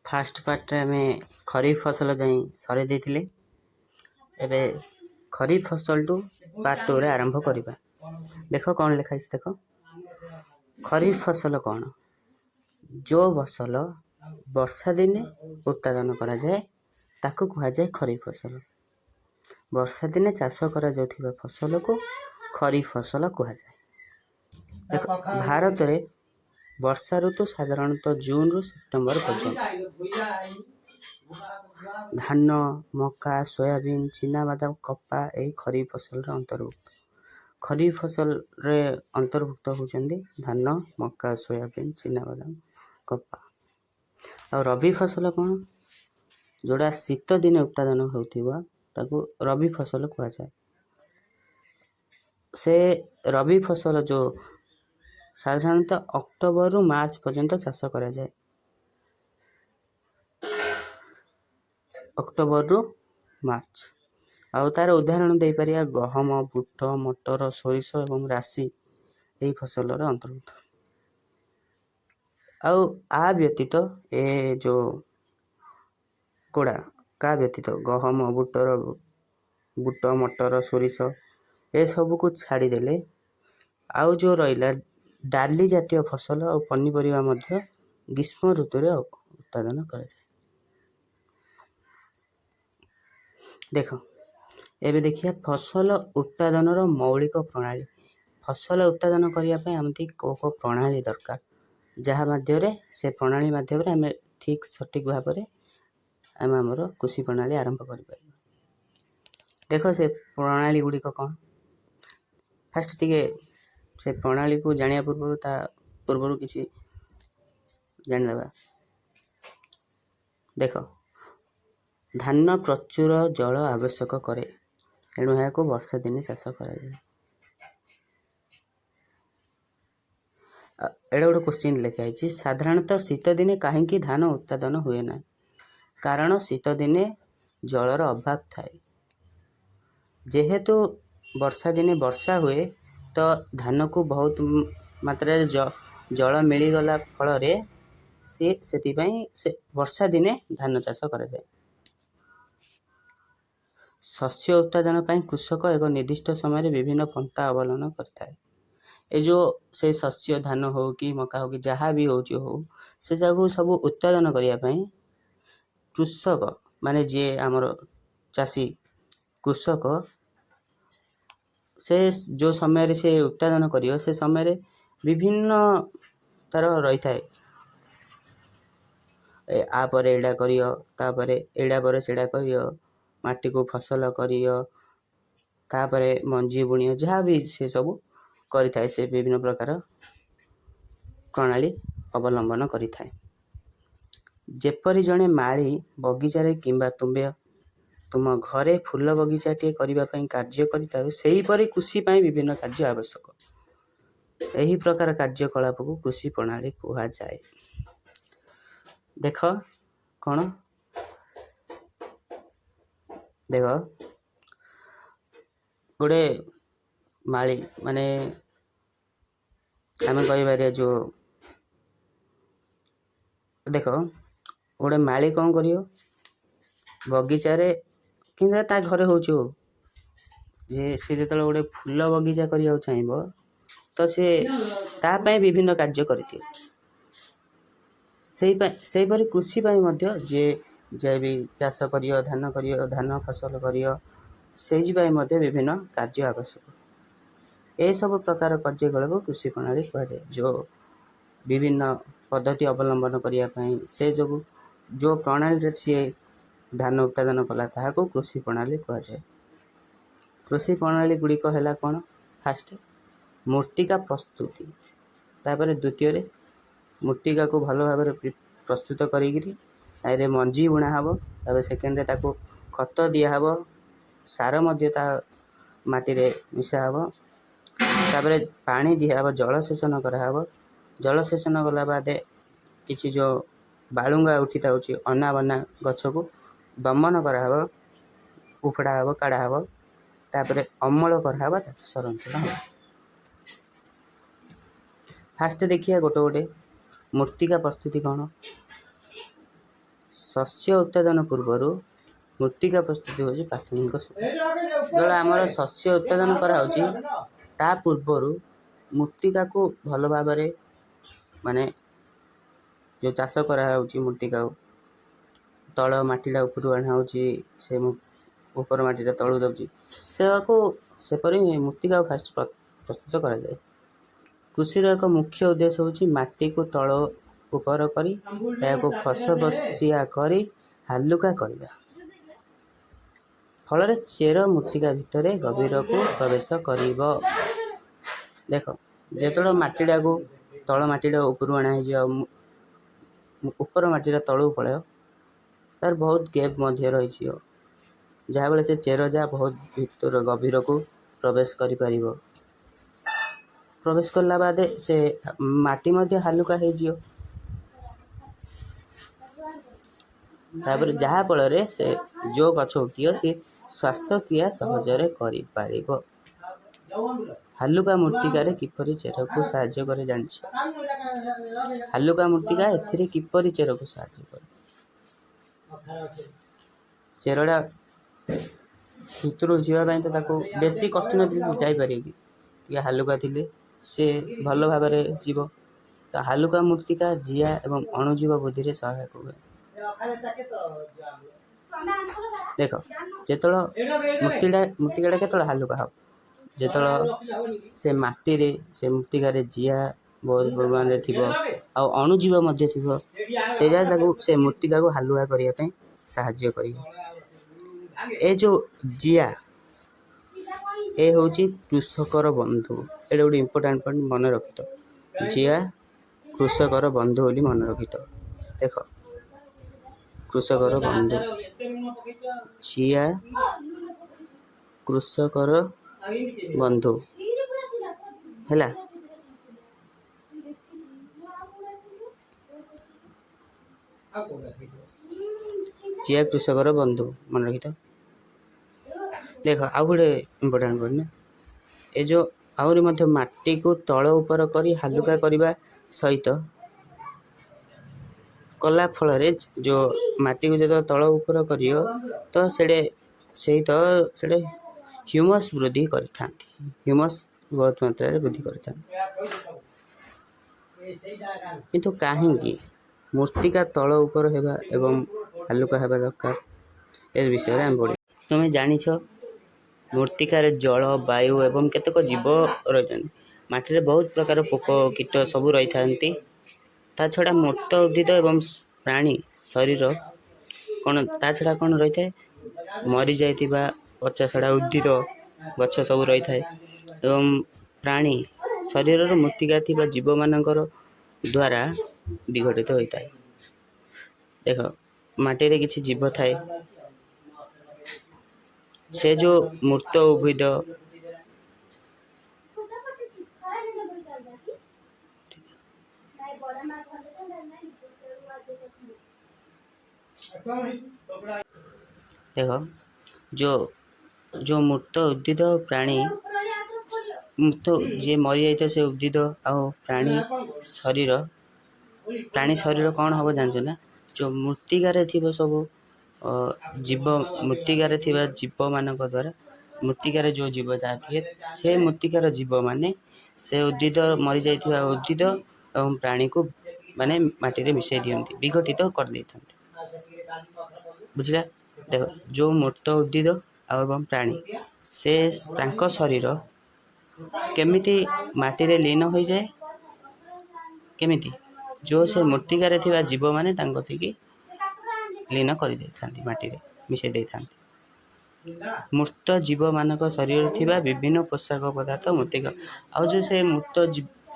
Fast part रे खरीफ फसल जाई सरे देथिले। एबे खरीफ फसल टू पार्ट 2 रे आरंभ करिबा। देखो कौन लिखा है। देखो खरीफ फसल कौन, जो फसल वर्षा दिने उत्पादन करा जाए ताकू कहा जाए खरीफ फसल। वर्षा दिने चाष करा जाउथिबा फसल को खरीफ फसल कहा जाए। देखो भारत रे वर्षा ऋतु साधारणतः जून रु सेप्टेम्बर पर्यंत। धान, मका, सोयाबीन, चिनाबादाम, कपा यही खरीफ फसल रे अंतर्भुक्त। खरीफ फसल रे अंतर्भुक्त होचंदी धान, मका, सोयाबीन, चिनाबादाम, कपा। और रबी फसल कौन, जोड़ा शीत दिन उत्पादन होतिबा ताकू रबी फसल कहा जाए। से रबी फसल जो साधारणतः अक्टोबर रु मार्च पर्यंत चाष करा जाए। अक्टोबर रु मार्च। आउ तार उदाहरण दे परिया गहम, बुट, मटर, सोरिष एवं राशि यही फसल अंतर्भुक्त। आउ आ व्यतीत ए जो कोड़ा का व्यतीत गहम, बुट, मटर, सोरिष ए सब को छाड़ी देले आउ जो रहिला डाली जातीय फसल और पनीपरिया मध्य ग्रीष्म ऋतु रे उत्पादन करा जाए। देखो एबे देखिए फसल उत्पादन मौलिक प्रणाली। फसल उत्पादन करने आमती को प्रणाली दरकार, जहाँ माध्यम से प्रणाली माध्यम आम ठीक सठिक भाव में आम आमर कृषि प्रणाली आरंभ कर। देखो से प्रणाली गुड़िक कौन, फास्ट टिके से प्रणाली को जानिया पूर्व किसी जानिदेबा। देखो धान प्रचुर जल आवश्यक करे, एणु यहाँ को वर्षा दिने चाष करा जाए। एडा गोटे क्वेश्चन लिखा है, साधारणतः शीत दिने कहीं धान उत्पादन हुए ना, कारण शीत दिने जलर अभाव थाए। जेहेतु वर्षा दिने वर्षा हुए तो धान को बहुत मात्रा जल मिलगला फल से वर्षा दिने धान चाष करा जाए। शस्य उत्पादन पर कृषक एक निर्दिष्ट समय विभिन्न पंथा अवलंबन करता है। ए जो से शस्य धान हो कि मका हो कि जहाँ भी हो से जगह सब उत्पादन करने कृषक माने जे आमर चाषी कृषक से जो समय से उत्पादन करियो से समय विभिन्न तार रही थाए। आपर एडा करियो, तापर एडा पर सेडा करियो, माटी को फसल करियो, तापरे मंजी बुणियो, जहाँ भी से सब करि थाए से विभिन्न प्रकार प्रणाली अवलंबन करि थाए। जेपरि जणे माली बगीचारे किंबा तुम घरे फूल बगीचा टे करिबा पई कार्य करिताओ, सेही परि कृषि पई विभिन्न कार्य आवश्यक। एही प्रकार कार्यकलाप को कृषि प्रणाली कहा जाए। देख कौन, देख गोटे माली माने आम कह जो देख गोटे माली कौन करियो बगीचारे कि ता घरे हो जे सी जो गोटे फूल बगीचा करिया चाहिए तो सी तापाई विभिन्न कार्य करती से परि कृषि जे भी चाष करियो, धान फसल करियो, से विभिन्न कार्य आवश्यक। ए सब प्रकार कार्यकलाप कृषि प्रणाली कहा जाए। जो विभिन्न पद्धति अवलंबन करने से जो प्रणाली सी धान उत्पादन कला ताको कृषि प्रणाली कहा जाए। कृषि प्रणाली गुड़िक है कौन, फास्ट मूर्तिका प्रस्तुति, तापर द्वितीय मूर्तिका को भल भाव प्रस्तुत करी मंजी बुणा हम, तापर सेकेंड ताको खत दिया हम, सार मध्य माटी रे मिसा हम, तापर पानी दिया हम, जलसेचन कराहब। जलसेचन गला बाद किसी जो बालुंगा उठी था अनाबना गछ को दमन कराहब, उफड़ा हम, काढ़ा हम, तापर अमल कराहब, तापर संरक्षण हम। फास्ट देखिए गोटे गोटे मूर्तिका प्रस्तुति कौन, शस्य उत्पादन पूर्वर मृत्तिका प्रस्तुति होची प्राथमिक स्तर। जो आमर शस्य उत्पादन कराउची ता पूर्वर मृत्तिका को भल भाव माने जो चाष कराउची मृत्तिका तल माटीटा उपरू आना होची से ऊपर माटीटा तलू दउची सेपरी मृत्तिका फास्ट प्रस्तुत करा जाए। कृषि एक मुख्य उद्देश्य होची माटी को तल ऊपर करी को फसफसिया करी हालुका करवा फल चेर मृत्तिका भितर गभीर को प्रवेश करिब। देख जो मटीटा को तल मटीटा ऊपर आना ऊपर मटीटा तलू पड़े तार बहुत गैप मध्य रही जहाँ बेले से चेर जा बहुत भीतर गभीर को प्रवेश करि परिबो। प्रवेश करला बाद से माटी मध्य हालुका हो तापर जहाँ फल से जो गछ उठी सी श्वासक्रिया सहजरे करि परिबो। हालुका मृत्तिका किपरि चेर को साहाय्य करे जानिछ। हालुका मृत्तिका एथिरे किपरि चेर को साहाय्य करे चेरटा भितर जावाई तो ताको बेसी कठिन जापर कि हालुका थिले से भल भाव जीव तो हालुका मृत्तिका जिया एवं अणुजीव बुद्धि सहायक हुए। देख जो मृत्तिका के हालुका हम जो से माटी रे से मृत्तिका जिया बहुत परिमाण थी अणुजीव से मृत्तिका को हालुका करने साहाय्य कर। ए जो जिया ए हूँ कृषकर बंधु ये गोटे इम्पोर्टाट पॉइंट मन रखी तो जिया कृषकर बंधु बोली मन रखी तो। देख कृषकर बंधु जिया कृषकर बंधु है जिया कृषकर बंधु मन रखी तो। देख आउ गोटे इम्पोर्टाट पॉइंट ना ए जो आहरी मध्य माटी को तल ऊपर करी हालुका करने सहित कला फल जो माटी को जो तल ऊपर कर तो से ह्यूमस वृद्धि ह्यूमस बहुत मात्रा वृद्धि किंतु कहीं मृत्तिका तल ऊपर होगा एवं हालुका होगा दरकार ए विषय आम पढ़ तुम्हें जानिछ मृत्तिकार जल वायु एवं केतक जीव रही माटी बहुत प्रकार पोक कीट सब रही था छड़ा मोट उद्भिद एवं प्राणी शरीर कौन ता छड़ा कौन रही है मरी जाइथिबा पचा छड़ा उद्भिद गछ सब रही है एवं प्राणी शरीर मृत्तिका थिबा जीव मानकर द्वारा विघटित होता है। देख माटी रे किछि जीव थाए से जो मृत उद्भिद देख जो जो मृत उद्भिद प्राणी मृत जी मरी जाता से उद्भिद आ प्राणी शरीर कौन हम जान ना जो मृत्तिकार थी सब जीव मृत्तिकार थी जीव मान द्वारा मृत्तिकार जो जीव जहाँ थे से मृत्तिकार जीव माने से उद्भिद मरी जाइथिबा उद्भिद एवं प्राणी को माने माटी रे मिसई दियंती विघटित कर देते बुझला। देख जो मृत उद्भिद एवं प्राणी से तांको शरीर केमिति माटी रे लीन हो जाए केमिति जो से मृत्तिकार थिबा जीव माने तांको थी लीन कर देथांती माटी रे मिसई देथांती। मृत जीव मानक शरीर थिबा विभिन्न पोषक पदार्थ मृत्तिका आ जो से मृत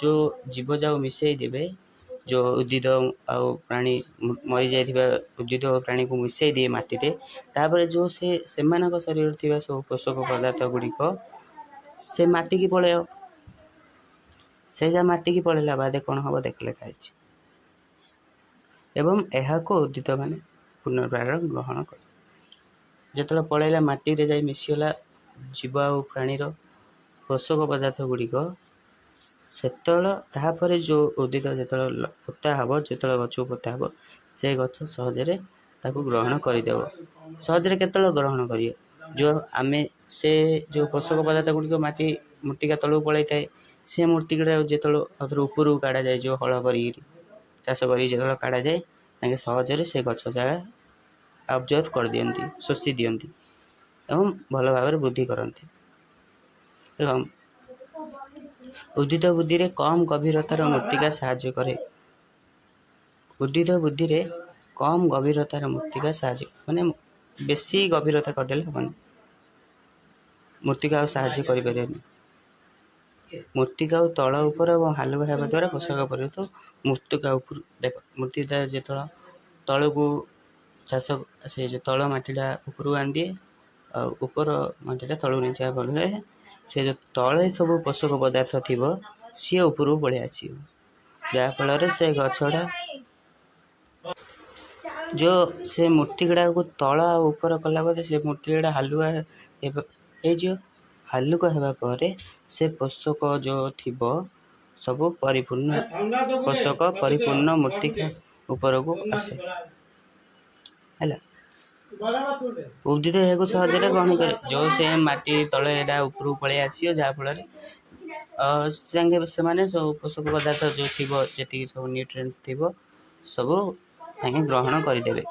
जो जीव जाओ मिसई देबे जो उद्भिद आ प्राणी मरी जाइथिबा उद्भिद और प्राणी को मिसई दिए माटी रे तापर जो से मानक शरीर थिबा सब पोषक पदार्थ गुड़िक से माटी की पलय से जा माटी की पलैला बाद कौन हम देख लिखाई एवं यह को उद्भिद मैंने पुनर्बार ग्रहण कर जो पलैला माटी रे जाई मिसीगला जीव आ प्राणीर पोषक पदार्थ गुड़िक सेतपर जो उद्भिद जो पोता हम जो गच पोता हम से गच सहजरे ତାକୁ ଗ୍ରହଣ କରିଦେବ। ସହଜରେ କେତେବେଳେ ଗ୍ରହଣ କରିବ? ଯେଉଁ ଆମେ ସେ ଯେଉଁ ପୋଷକ ପଦାର୍ଥ ଗୁଡ଼ିକ ମୂର୍ତ୍ତିକା ତଳକୁ ପଳାଇଥାଏ, ସେ ମୂର୍ତ୍ତିକା ଯେତେବେଳେ ଆଉଥରେ ଉପରକୁ କାଢ଼ାଯାଏ, ଯେଉଁ ହଳ କରିକି ଚାଷ କରିକି ଯେତେବେଳେ କାଢ଼ାଯାଏ, ତାଙ୍କେ ସହଜରେ ସେ ଗଛ ଜାଗା ଅବଜର୍ଭ କରିଦିଅନ୍ତି, ଶୋଷି ଦିଅନ୍ତି ଏବଂ ଭଲ ଭାବରେ ବୃଦ୍ଧି କରନ୍ତି। ଏବଂ ଉଦ୍ଭିଦ ବୃଦ୍ଧିରେ କମ୍ ଗଭୀରତାର ମୃତ୍ତିକା ସାହାଯ୍ୟ କରେ। ଉଦ୍ଭିଦ ବୃଦ୍ଧିରେ କମ୍ ଗଭୀରତାର ମୃତ୍ତିକା ସାହାଯ୍ୟ, ମାନେ ବେଶୀ ଗଭୀରତା କରିଦେଲେ ହେବନି, ମୃତ୍ତିକା ଆଉ ସାହାଯ୍ୟ କରିପାରିବନି। ମୃତ୍ତିକାକୁ ତଳ ଉପର ଏବଂ ହାଲୁକା ହେବା ଦ୍ୱାରା ପୋଷକ ପରିବର୍ତ୍ତ ମୃତ୍ତିକା ଉପରୁ ଦେଖ, ମୃତ୍ତିକା ଯେତେବେଳେ ତଳକୁ ଚାଷ ସେ ଯେଉଁ ତଳ ମାଟିଟା ଉପରକୁ ଆଣିଦିଏ ଆଉ ଉପର ମାଟିଟା ତଳକୁ ନେଇଯିବା ଫଳରେ ସେ ଯେଉଁ ତଳେ ସବୁ ପୋଷକ ପଦାର୍ଥ ଥିବ ସିଏ ଉପରକୁ ପଳେଇ ଆସିବ, ଯାହାଫଳରେ ସେ ଗଛଟା ଯେଉଁ ସେ ମୂର୍ତ୍ତିକାଟାକୁ ତଳ ଆଉ ଉପର କଲା ପରେ ସେ ମୂର୍ତ୍ତିକାଟା ହାଲୁକା ହେଇଯିବ। ହାଲୁକା ହେବା ପରେ ସେ ପୋଷକ ଯେଉଁ ଥିବ ସବୁ ପରିପୂର୍ଣ୍ଣ ପୋଷକ ପରିପୂର୍ଣ୍ଣ ମୂର୍ତ୍ତିକା ଉପରକୁ ଆସେ ହେଲା। ଉଦ୍ଭିଦ ଏହାକୁ ସହଜରେ ଗ୍ରହଣ କରେ, ଯେଉଁ ସେ ମାଟି ତଳେ ଏଇଟା ଉପରକୁ ପଳେଇ ଆସିବ, ଯାହାଫଳରେ ସେମାନେ ସବୁ ପୋଷକ ପଦାର୍ଥ ଯେଉଁ ଥିବ, ଯେତିକି ସବୁ ନ୍ୟୁଟ୍ରିଏଣ୍ଟସ୍ ଥିବ ସବୁ ତାଙ୍କେ ଗ୍ରହଣ କରିଦେବେ।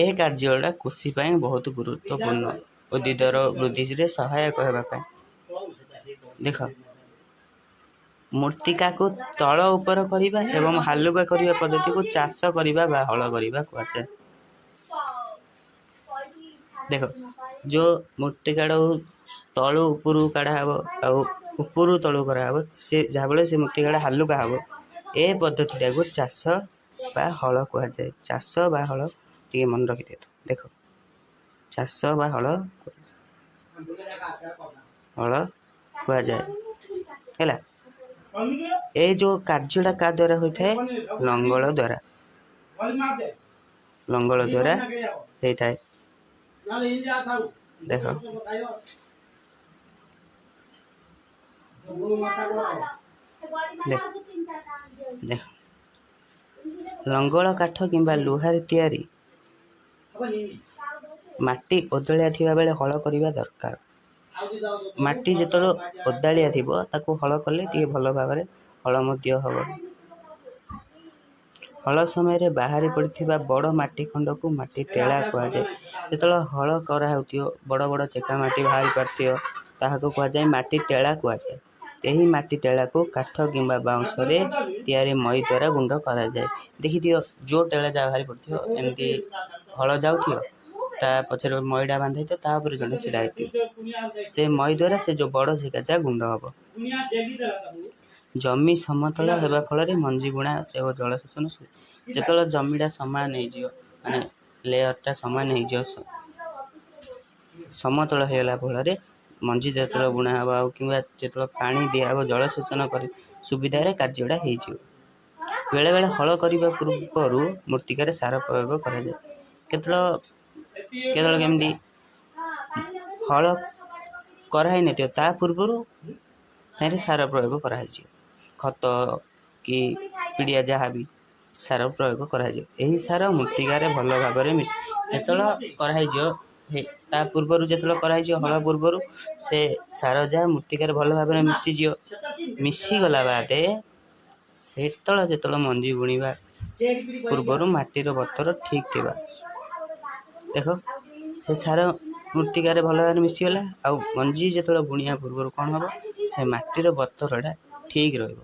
ଏ କାର୍ଯ୍ୟଟା କୃଷି ପାଇଁ ବହୁତ ଗୁରୁତ୍ୱପୂର୍ଣ୍ଣ। ଉଦ୍ଭିଦର ବୃଦ୍ଧିରେ ସହାୟକ ହେବା ପାଇଁ ଦେଖ, ମୂର୍ତ୍ତିକାକୁ ତଳ ଉପର କରିବା ଏବଂ ହାଲୁକା କରିବା ପଦ୍ଧତିକୁ ଚାଷ କରିବା ବା ହଳ କରିବା କୁହାଯାଏ। ଦେଖ, ଯେଉଁ ମୂର୍ତ୍ତିକାଟାକୁ ତଳୁ ଉପରକୁ କାଢ଼ା ହେବ ଆଉ ଉପରୁ ତଳକୁ କରାହେବ, ସେ ଯାହାଫଳରେ ସେ ମୂର୍ତ୍ତିକାଟା ହାଲୁକା ହେବ, ଏ ପଦ୍ଧତିଟାକୁ ଚାଷ ବା ହଳ କୁହାଯାଏ। ଚାଷ ବା ହଳ ଟିକେ ମନେ ରଖିଦିଅ। ଦେଖ, ଚାଷ ବା ହଳ କୁହାଯାଏ ହେଲା। ଏ ଯେଉଁ କାର୍ଯ୍ୟଟା କାହା ଦ୍ୱାରା ହୋଇଥାଏ? ଲଙ୍ଗଳ ଦ୍ୱାରା ହେଇଥାଏ। ଦେଖ, ଲଙ୍ଗଳ କାଠ କିମ୍ବା ଲୁହାରେ ତିଆରି ମାଟି ଓଦାଳିଆ ଥିବା ବେଳେ ହଳ କରିବା ଦରକାର। ମାଟି ଯେତେବେଳେ ଓଦାଳିଆ ଥିବ ତାକୁ ହଳ କଲେ ଟିକେ ଭଲ ଭାବରେ ହଳ ମଧ୍ୟ ହେବ। ହଳ ସମୟରେ ବାହାରି ପଡ଼ିଥିବା ବଡ଼ ମାଟି ଖଣ୍ଡକୁ ମାଟି ଟେଳା କୁହାଯାଏ। ଯେତେବେଳେ ହଳ କରାହେଉଥିବ ବଡ଼ ବଡ଼ ଚେକା ମାଟି ବାହାରି ପାରୁଥିବ ତାହାକୁ କୁହାଯାଏ ମାଟି ଟେଳା କୁହାଯାଏ। ଏହି ମାଟି ଟେଳାକୁ କାଠ କିମ୍ବା ବାଉଁଶରେ ତିଆରି ମଇ ଦ୍ୱାରା ଗୁଣ୍ଡ କରାଯାଏ। ଦେଖିଥିବ ଯେଉଁ ଟେଳା ଯାହା ବାହାରି ପଡ଼ିଥିବ, ଏମିତି ହଳ ଯାଉଥିବ, ତା ପଛରେ ମଇଟା ବାନ୍ଧା ହେଇଥିବ, ତା ଉପରେ ଜଣେ ଛିଡ଼ା ହେଇଥିବ, ସେ ମଇ ଦ୍ୱାରା ସେ ଯେଉଁ ବଡ଼ ଚେକା ଯାହା ଗୁଣ୍ଡ ହେବ। ଜମି ସମତଳ ହେବା ଫଳରେ ମଞ୍ଜି ବୁଣା ଏବଂ ଜଳସେଚନ ଯେତେବେଳେ ଜମିଟା ସମାନ ହେଇଯିବ, ମାନେ ଲେୟରଟା ସମାନ ହେଇଯିବ, ସମତଳ ହେଇଗଲା ଫଳରେ ମଞ୍ଜି ଯେତେବେଳେ ବୁଣା ହେବ ଆଉ କିମ୍ବା ଯେତେବେଳେ ପାଣି ଦିଆହେବ, ଜଳସେଚନ କରି ସୁବିଧାରେ କାର୍ଯ୍ୟଟା ହେଇଯିବ। ବେଳେବେଳେ ହଳ କରିବା ପୂର୍ବରୁ ମୂର୍ତ୍ତିକାରେ ସାର ପ୍ରୟୋଗ କରାଯାଏ। କେତେବେଳେ କେମିତି ହଳ କରାହେଇନଥିବ ତା ପୂର୍ବରୁ ତାହିଁରେ ସାର ପ୍ରୟୋଗ କରାହେଇଯିବ, ଖତ କି ପିଡ଼ିଆ ଯାହା ବି ସାର ପ୍ରୟୋଗ କରାଯିବ। ଏହି ସାର ମୂର୍ତ୍ତିକାରେ ଭଲ ଭାବରେ ଯେତେବେଳେ କରାହେଇଯିବ, ତା ପୂର୍ବରୁ ଯେତେବେଳେ କରାହେଇଯିବ ହଳ ପୂର୍ବରୁ ସେ ସାର ଯାହା ମୂର୍ତ୍ତିକାରେ ଭଲ ଭାବରେ ମିଶିଯିବ। ମିଶିଗଲା ବାଦେ ଯେତେବେଳେ ମଞ୍ଜି ବୁଣିବା ପୂର୍ବରୁ ମାଟିର ବତର ଠିକ୍ ଥିବା, ଦେଖ ସେ ସାର ମୂର୍ତ୍ତିକାରେ ଭଲ ଭାବରେ ମିଶିଗଲା, ଆଉ ମଞ୍ଜି ଯେତେବେଳେ ବୁଣିବା ପୂର୍ବରୁ କ'ଣ ହେବ, ସେ ମାଟିର ବତରଟା ଠିକ୍ ରହିବ।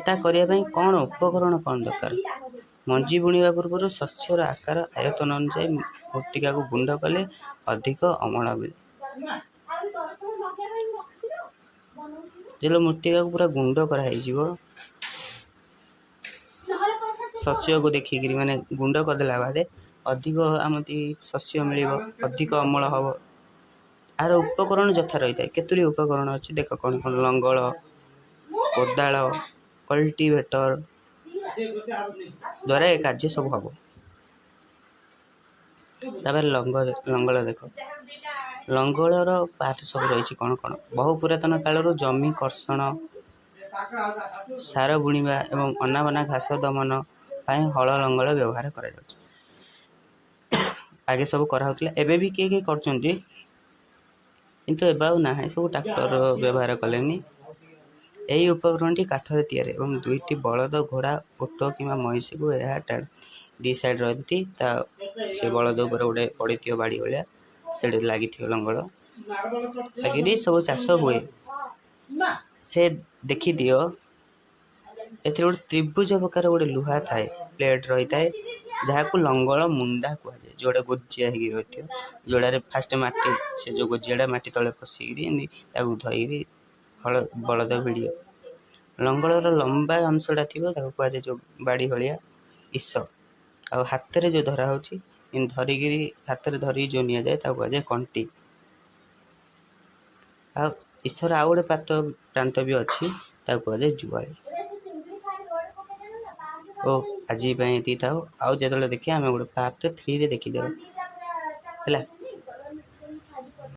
ତା କରିବା ପାଇଁ କ'ଣ ଉପକରଣ କ'ଣ ଦରକାର? ମଞ୍ଜି ବୁଣିବା ପୂର୍ବରୁ ଶସ୍ୟର ଆକାର ଆୟତନ ଅନୁଯାୟୀ ମୂର୍ତ୍ତିକାକୁ ଗୁଣ୍ଡ କଲେ ଅଧିକ ଅମଳ ମିଳେ। ଯେତେବେଳେ ମୂର୍ତ୍ତିକାକୁ ପୁରା ଗୁଣ୍ଡ କରାହେଇଯିବ, ଶସ୍ୟକୁ ଦେଖିକିରି ମାନେ ଗୁଣ୍ଡ କରିଦେଲା ବାଦେ ଅଧିକ ଆମତି ଶସ୍ୟ ମିଳିବ, ଅଧିକ ଅମଳ ହେବ। ଆର ଉପକରଣ ଯଥା ରହିଥାଏ। କେତୋଟି ଉପକରଣ ଅଛି ଦେଖ, କ'ଣ କ'ଣ? ଲଙ୍ଗଳ, କୋଦାଳ, କଲ୍ଟିଭେଟର ଦ୍ୱାରା ଏ କାର୍ଯ୍ୟ ସବୁ ହେବ। ତାପରେ ଲଙ୍ଗଳ ଦେଖ, ଲଙ୍ଗଳର ପାର୍ଟ ସବୁ ରହିଛି କ'ଣ କ'ଣ? ବହୁ ପୁରାତନ କାଳରୁ ଜମି କର୍ଷଣ ସାର ବୁଣିବା ଏବଂ ଅନାବନା ଘାସ ଦମନ ପାଇଁ ହଳ ଲଙ୍ଗଳ ବ୍ୟବହାର କରାଯାଉଛି। ଆଗେ ସବୁ କରାହେଉଥିଲା, ଏବେ ବି କିଏ କିଏ କରୁଛନ୍ତି, କିନ୍ତୁ ଏବେ ଆଉ ନାହିଁ, ସବୁ ଟ୍ରାକ୍ଟର ବ୍ୟବହାର କଲେନି। ଏହି ଉପକରଣଟି କାଠରେ ତିଆରି ଏବଂ 2ଟି ବଳଦ, ଘୋଡ଼ା, ଓଟ କିମ୍ବା ମଇଁଷିକୁ ଏହା ଦି ସାଇଡ଼୍ ରହନ୍ତି। ସେ ବଳଦ ଉପରେ ଗୋଟେ ପଡ଼ିଥିବ ବାଡ଼ି ଭଳିଆ, ସେଠି ଲାଗିଥିବ ଲଙ୍ଗଳ ଲାଗିକି ସବୁ ଚାଷ ହୁଏ। ସେ ଦେଖିଦିଅ, ଏଥିରେ ଗୋଟେ ତ୍ରିଭୁଜ ପ୍ରକାର ଗୋଟେ ଲୁହା ଥାଏ, ପ୍ଲେଟ୍ ରହିଥାଏ, ଯାହାକୁ ଲଙ୍ଗଳ ମୁଣ୍ଡା କୁହାଯାଏ। ଯୋଉଟା ଗୋଜିଆ ହେଇକି ରହିଥିବ, ଯୋଉଟାରେ ଫାଷ୍ଟ ମାଟି, ସେ ଯୋଉ ଗୋଜିଆଟା ମାଟି ତଳେ ପଶିକିରି ଏମିତି ତାକୁ ଧରିକିରି ବଳଦ ଭିଡ଼ିବ। ଲଙ୍ଗଳର ଲମ୍ବା ଅଂଶଟା ଥିବ, ତାକୁ କୁହାଯାଏ ଯୋଉ ବାଡ଼ି ଭଳିଆ ଇସ। ଆଉ ହାତରେ ଯୋଉ ଧରା ହଉଛି, ଧରିକିରି ହାତରେ ଧରିକି ଯୋଉ ନିଆଯାଏ, ତାକୁ କୁହାଯାଏ କଣ୍ଟି। ଆଉ ଇସର ଆଉ ଗୋଟେ ପ୍ରାନ୍ତ ବି ଅଛି, ତାକୁ କୁହାଯାଏ ଜୁଆଳି। ଓ ଆଜି ପାଇଁ ଏତିକି ଥାଉ, ଆଉ ଯେତେବେଳେ ଦେଖିବା ଆମେ ଗୋଟେ ପାର୍ଟ 3ରେ ଦେଖିଦେବା ହେଲା।